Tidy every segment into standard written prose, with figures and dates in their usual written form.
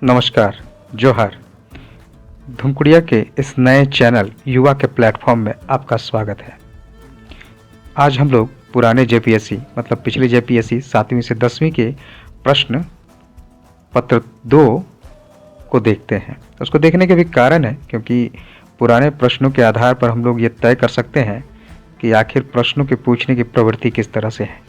नमस्कार, जोहार। धुमकुड़िया के इस नए चैनल युवा के प्लेटफॉर्म में आपका स्वागत है। आज हम लोग पुराने जेपीएससी मतलब पिछले जेपीएससी 7वीं से 10वीं के प्रश्न पत्र 2 को देखते हैं। उसको देखने के भी कारण है क्योंकि पुराने प्रश्नों के आधार पर हम लोग ये तय कर सकते हैं कि आखिर प्रश्नों के पूछने की प्रवृत्ति किस तरह से है।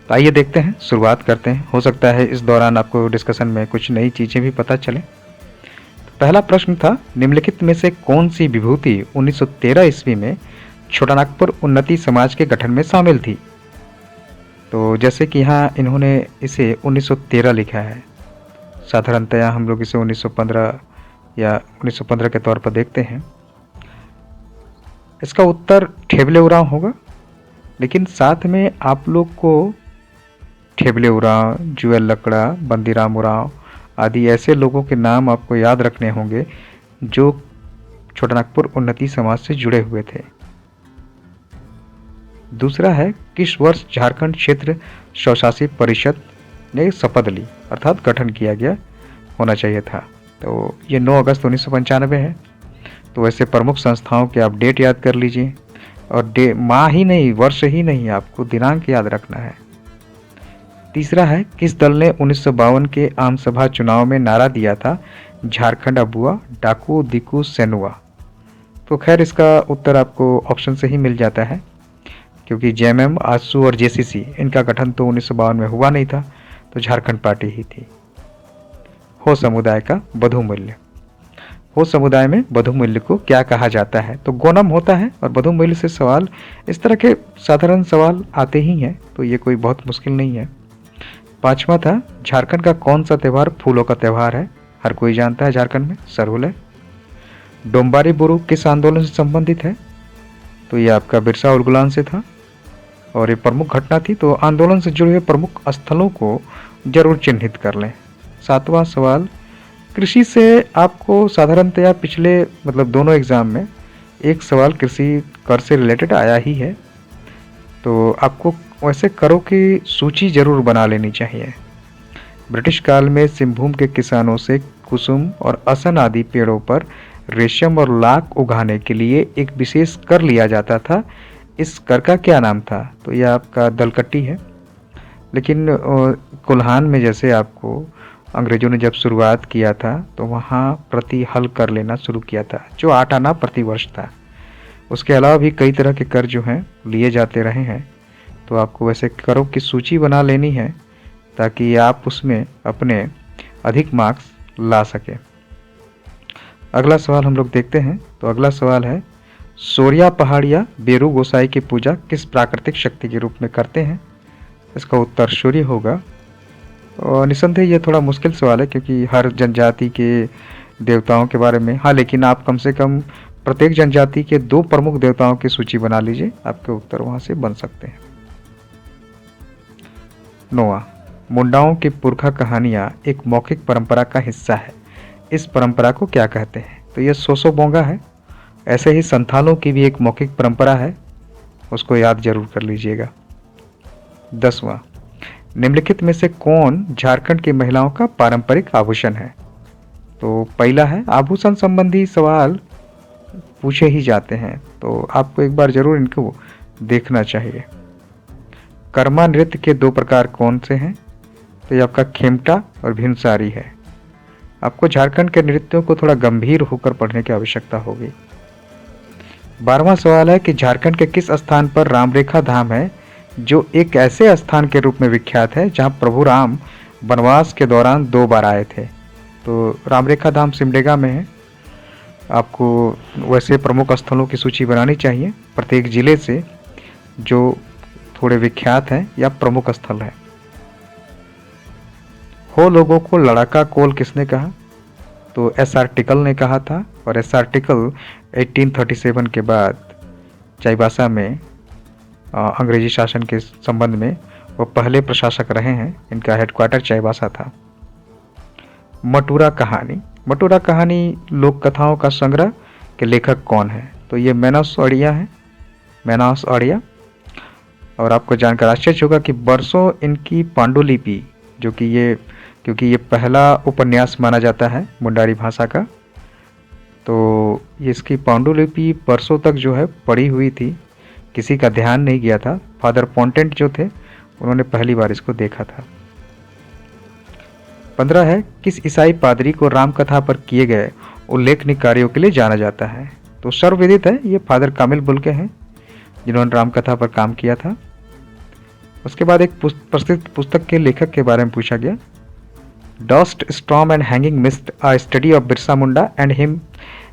तो आइए देखते हैं, शुरुआत करते हैं। हो सकता है इस दौरान आपको डिस्कशन में कुछ नई चीज़ें भी पता चले। तो पहला प्रश्न था, निम्नलिखित में से कौन सी विभूति 1913 ईस्वी में छोटानागपुर उन्नति समाज के गठन में शामिल थी। तो जैसे कि यहाँ इन्होंने इसे 1913 लिखा है, साधारणतया हम लोग इसे 1915 या 1915 के तौर पर देखते हैं। इसका उत्तर ठेबले उरांव होगा, लेकिन साथ में आप लोग को ठेबले उरांव, जुएल लकड़ा, बंदीराम उरांव आदि ऐसे लोगों के नाम आपको याद रखने होंगे जो छोटानागपुर उन्नति समाज से जुड़े हुए थे। दूसरा है, किस वर्ष झारखंड क्षेत्र स्वशासी परिषद ने शपथ ली अर्थात गठन किया गया होना चाहिए था। तो ये 9 अगस्त 1995 है। तो वैसे प्रमुख संस्थाओं के आप डेट याद कर लीजिए, और माह ही नहीं, वर्ष ही नहीं, आपको दिनांक याद रखना है। तीसरा है, किस दल ने 1952 के आम सभा चुनाव में नारा दिया था, झारखंड अबुआ डाकू दिकू सेनुआ। तो खैर इसका उत्तर आपको ऑप्शन से ही मिल जाता है, क्योंकि जेएमएम, आसू और जेसीसी इनका गठन तो 1952 में हुआ नहीं था, तो झारखंड पार्टी ही थी। हो समुदाय का बधुमूल्य। हो समुदाय में बधुमूल्य को क्या कहा जाता है? तो गोनम होता है, और बधुमूल्य से सवाल इस तरह के साधारण सवाल आते ही हैं, तो ये कोई बहुत मुश्किल नहीं है। पांचवा था, झारखंड का कौन सा त्यौहार फूलों का त्यौहार है? हर कोई जानता है झारखंड में सरहुल है। डोम्बारी बुरु किस आंदोलन से संबंधित है? तो ये आपका बिरसा उलगुलान से था, और ये प्रमुख घटना थी, तो आंदोलन से जुड़े हुए प्रमुख स्थलों को जरूर चिन्हित कर लें। सातवां सवाल, कृषि से आपको साधारणतया पिछले मतलब दोनों एग्जाम में एक सवाल कृषि कर से रिलेटेड आया ही है, तो आपको वैसे करों की सूची जरूर बना लेनी चाहिए। ब्रिटिश काल में सिंहभूम के किसानों से कुसुम और असन आदि पेड़ों पर रेशम और लाख उगाने के लिए एक विशेष कर लिया जाता था। इस कर का क्या नाम था? तो यह आपका दलकट्टी है। लेकिन कोल्हान में जैसे आपको अंग्रेजों ने जब शुरुआत किया था, तो वहाँ प्रति हल कर लेना शुरू किया था, जो 8 आना प्रति वर्ष था। उसके अलावा भी कई तरह के कर जो हैं लिए जाते रहे हैं, तो आपको वैसे करों की सूची बना लेनी है ताकि आप उसमें अपने अधिक मार्क्स ला सकें। अगला सवाल हम लोग देखते हैं। तो अगला सवाल है, सोरिया पहाड़िया बेरू गोसाई की पूजा किस प्राकृतिक शक्ति के रूप में करते हैं? इसका उत्तर सूर्य होगा। और निसंदेह ये थोड़ा मुश्किल सवाल है, क्योंकि हर जनजाति के देवताओं के बारे में, हाँ, लेकिन आप कम से कम प्रत्येक जनजाति के 2 प्रमुख देवताओं की सूची बना लीजिए, आपके उत्तर वहाँ से बन सकते हैं। 9वां, मुंडाओं की पुरखा कहानियाँ एक मौखिक परंपरा का हिस्सा है। इस परंपरा को क्या कहते हैं? तो ये सोसो बोंगा है। ऐसे ही संथालों की भी एक मौखिक परंपरा है, उसको याद जरूर कर लीजिएगा। 10वां, निम्नलिखित में से कौन झारखंड की महिलाओं का पारंपरिक आभूषण है? तो पहला है, आभूषण संबंधी सवाल पूछे ही जाते हैं, तो आपको एक बार जरूर इनको देखना चाहिए। कर्मा नृत्य के 2 प्रकार कौन से हैं? तो ये आपका खेमटा और भिनसारी है। आपको झारखंड के नृत्यों को थोड़ा गंभीर होकर पढ़ने की आवश्यकता होगी। 12वां सवाल है कि झारखंड के किस स्थान पर रामरेखा धाम है, जो एक ऐसे स्थान के रूप में विख्यात है जहां प्रभु राम वनवास के दौरान 2 बार आए थे। तो रामरेखा धाम सिमडेगा में है। आपको वैसे प्रमुख स्थलों की सूची बनानी चाहिए प्रत्येक जिले से, जो थोड़े विख्यात हैं या प्रमुख स्थल है। हो लोगों को लड़ाका कोल किसने कहा? तो एसआर टिकल ने कहा था, और एसआर टिकल 1837 के बाद चाईबासा में अंग्रेजी शासन के संबंध में वो पहले प्रशासक रहे हैं। इनका हेडक्वार्टर चाईबासा था। मटूरा कहानी। मटूरा कहानी लोक कथाओं का संग्रह के लेखक कौन है? तो ये मैनास अड़िया है, मैनास अड़िया। और आपको जानकर आश्चर्य होगा कि बरसों इनकी पांडुलिपि, जो कि ये क्योंकि ये पहला उपन्यास माना जाता है मुंडारी भाषा का। तो ये इसकी पांडुलिपि बरसों तक जो है पड़ी हुई थी, किसी का ध्यान नहीं गया था। फादर पॉन्टेंट जो थे उन्होंने पहली बार इसको देखा था। 15 है, किस ईसाई पादरी को रामकथा पर किए गए उल्लेखनीय कार्यों के लिए जाना जाता है? तो सर्वविदित है, ये फादर कामिल बुल्के हैं जिन्होंने रामकथा पर काम किया था। उसके बाद एक प्रसिद्ध पुस्तक के लेखक के बारे में पूछा गया, dust storm and hanging mist, a study of Birsa Munda and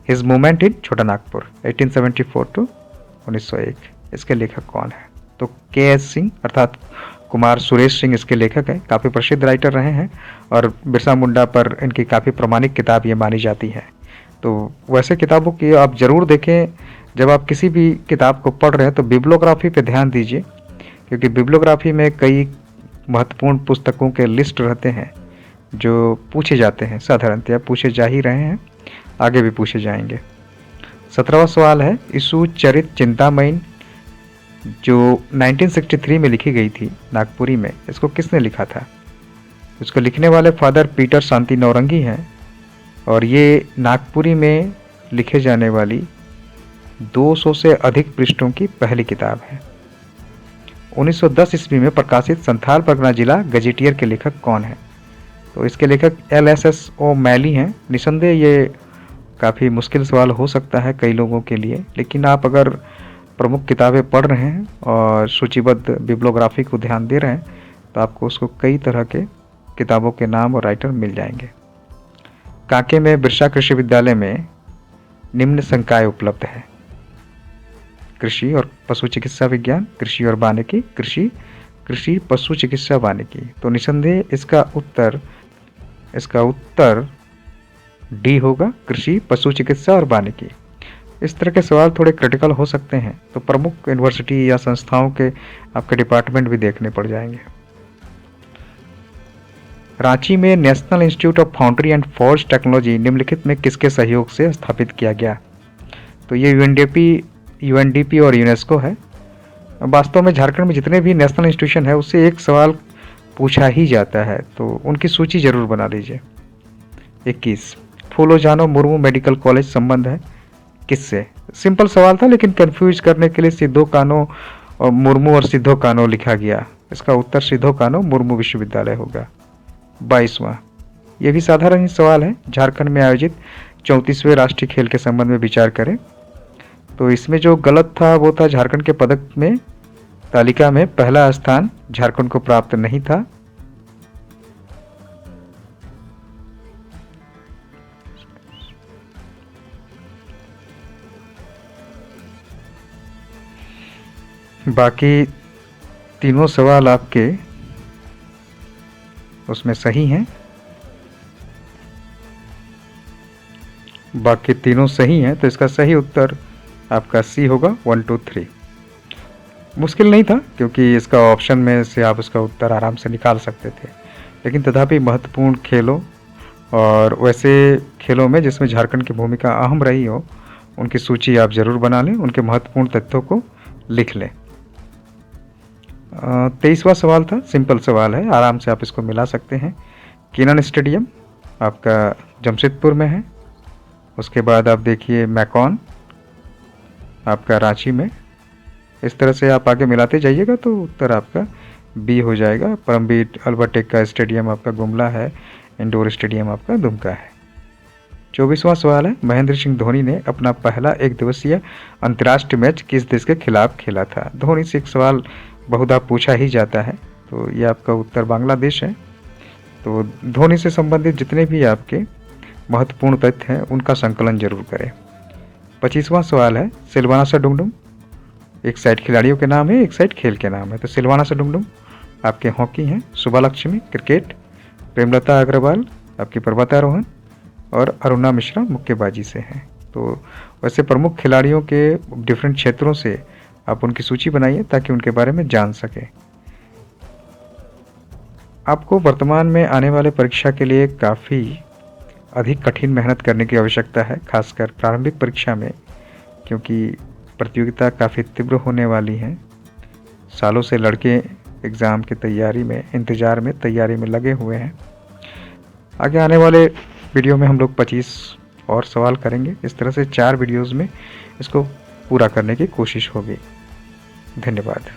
his movement in छोटा नागपुर 1874 टू 1901। इसके लेखक कौन है? तो के.एस. सिंह अर्थात कुमार सुरेश सिंह इसके लेखक हैं। काफ़ी प्रसिद्ध राइटर रहे हैं और बिरसा मुंडा पर इनकी काफ़ी प्रमाणिक किताब ये मानी जाती है। तो वैसे किताबों की आप ज़रूर देखें, जब आप किसी भी किताब को पढ़ रहे हैं तो बिब्लियोग्राफी पे ध्यान दीजिए, क्योंकि बिब्लियोग्राफी में कई महत्वपूर्ण पुस्तकों के लिस्ट रहते हैं जो पूछे जाते हैं, साधारणतया पूछे जा ही रहे हैं, आगे भी पूछे जाएंगे। 17वां सवाल है, यीशु चरित चिंतामयी जो 1963 में लिखी गई थी नागपुरी में, इसको किसने लिखा था? इसको लिखने वाले फादर पीटर शांति नौरंगी हैं और ये नागपुरी में लिखे जाने वाली 200 से अधिक पृष्ठों की पहली किताब है। 1910 ईस्वी में प्रकाशित संथाल परगना जिला गजेटियर के लेखक कौन है? तो इसके लेखक LSS ओमैली हैं। निसंदेह ये काफ़ी मुश्किल सवाल हो सकता है कई लोगों के लिए, लेकिन आप अगर प्रमुख किताबें पढ़ रहे हैं और सूचीबद्ध बिब्लियोग्राफी को ध्यान दे रहे हैं तो आपको उसको कई तरह के किताबों के नाम और राइटर मिल जाएंगे। कांके में बिरसा कृषि विद्यालय में निम्न संकाय उपलब्ध है, कृषि और पशु चिकित्सा विज्ञान, कृषि और वानिकी, कृषि पशु चिकित्सा वानिकी। तो निसंदेह इसका उत्तर डी होगा, कृषि पशु चिकित्सा और वानिकी। इस तरह के सवाल थोड़े क्रिटिकल हो सकते हैं, तो प्रमुख यूनिवर्सिटी या संस्थाओं के आपके डिपार्टमेंट भी देखने पड़ जाएंगे। रांची में national institute of foundry and forge technology निम्नलिखित में किसके सहयोग से स्थापित किया गया? तो ये यूएनडीपी और यूनेस्को है। वास्तव में झारखंड में जितने भी नेशनल इंस्टीट्यूशन है उससे एक सवाल पूछा ही जाता है, तो उनकी सूची जरूर बना लीजिए। 21, फूलो जानो मुर्मू मेडिकल कॉलेज संबंध है किससे? सिंपल सवाल था, लेकिन कंफ्यूज करने के लिए सिद्धो कानो और मुर्मू और सिद्धो कानो लिखा गया। इसका उत्तर सिद्धो कानो मुर्मू विश्वविद्यालय होगा। 22वां, यह भी साधारण ही सवाल है, झारखंड में आयोजित 34वें राष्ट्रीय खेल के संबंध में विचार करें। तो इसमें जो गलत था वो था, झारखंड के पदक में तालिका में पहला स्थान झारखंड को प्राप्त नहीं था। बाकी तीनों सवाल आपके उसमें सही हैं, बाकी तीनों सही हैं, तो इसका सही उत्तर आपका सी होगा 1 2 3। मुश्किल नहीं था क्योंकि इसका ऑप्शन में से आप इसका उत्तर आराम से निकाल सकते थे, लेकिन तथापि महत्वपूर्ण खेलों और वैसे खेलों में जिसमें झारखंड की भूमिका अहम रही हो उनकी सूची आप जरूर बना लें, उनके महत्वपूर्ण तथ्यों को लिख लें। 23वां सवाल था, सिंपल सवाल है, आराम से आप इसको मिला सकते हैं। किनन स्टेडियम आपका जमशेदपुर में है। उसके बाद आप देखिए मैकॉन आपका रांची में। इस तरह से आप आगे मिलाते जाइएगा तो उत्तर आपका बी हो जाएगा। परमबीर अल्बर्टेक का स्टेडियम आपका गुमला है, इंडोर स्टेडियम आपका दुमका है। 24वां सवाल है, महेंद्र सिंह धोनी ने अपना पहला एक दिवसीय अंतर्राष्ट्रीय मैच किस देश के खिलाफ खेला था? धोनी से एक सवाल बहुधा पूछा ही जाता है, तो ये आपका उत्तर बांग्लादेश है। तो धोनी से संबंधित जितने भी आपके महत्वपूर्ण तथ्य हैं उनका संकलन जरूर करें। 25वां सवाल है, सिलवाना डुंगडुम एक साइड खिलाड़ियों के नाम है, एक साइड खेल के नाम है। तो सिलवाना डुंगडुम आपके हॉकी हैं, सुभालक्ष्मी क्रिकेट, प्रेमलता अग्रवाल आपकी पर्वतारोहण और अरुणा मिश्रा मुक्केबाजी से हैं। तो वैसे प्रमुख खिलाड़ियों के डिफरेंट क्षेत्रों से आप उनकी सूची बनाइए ताकि उनके बारे में जान सकें। आपको वर्तमान में आने वाले परीक्षा के लिए काफ़ी अधिक कठिन मेहनत करने की आवश्यकता है, खासकर प्रारंभिक परीक्षा में, क्योंकि प्रतियोगिता काफ़ी तीव्र होने वाली है। सालों से लड़के एग्ज़ाम की तैयारी में, इंतज़ार में, तैयारी में लगे हुए हैं। आगे आने वाले वीडियो में हम लोग 25 और सवाल करेंगे। इस तरह से 4 वीडियोज़ में इसको पूरा करने की कोशिश होगी। धन्यवाद।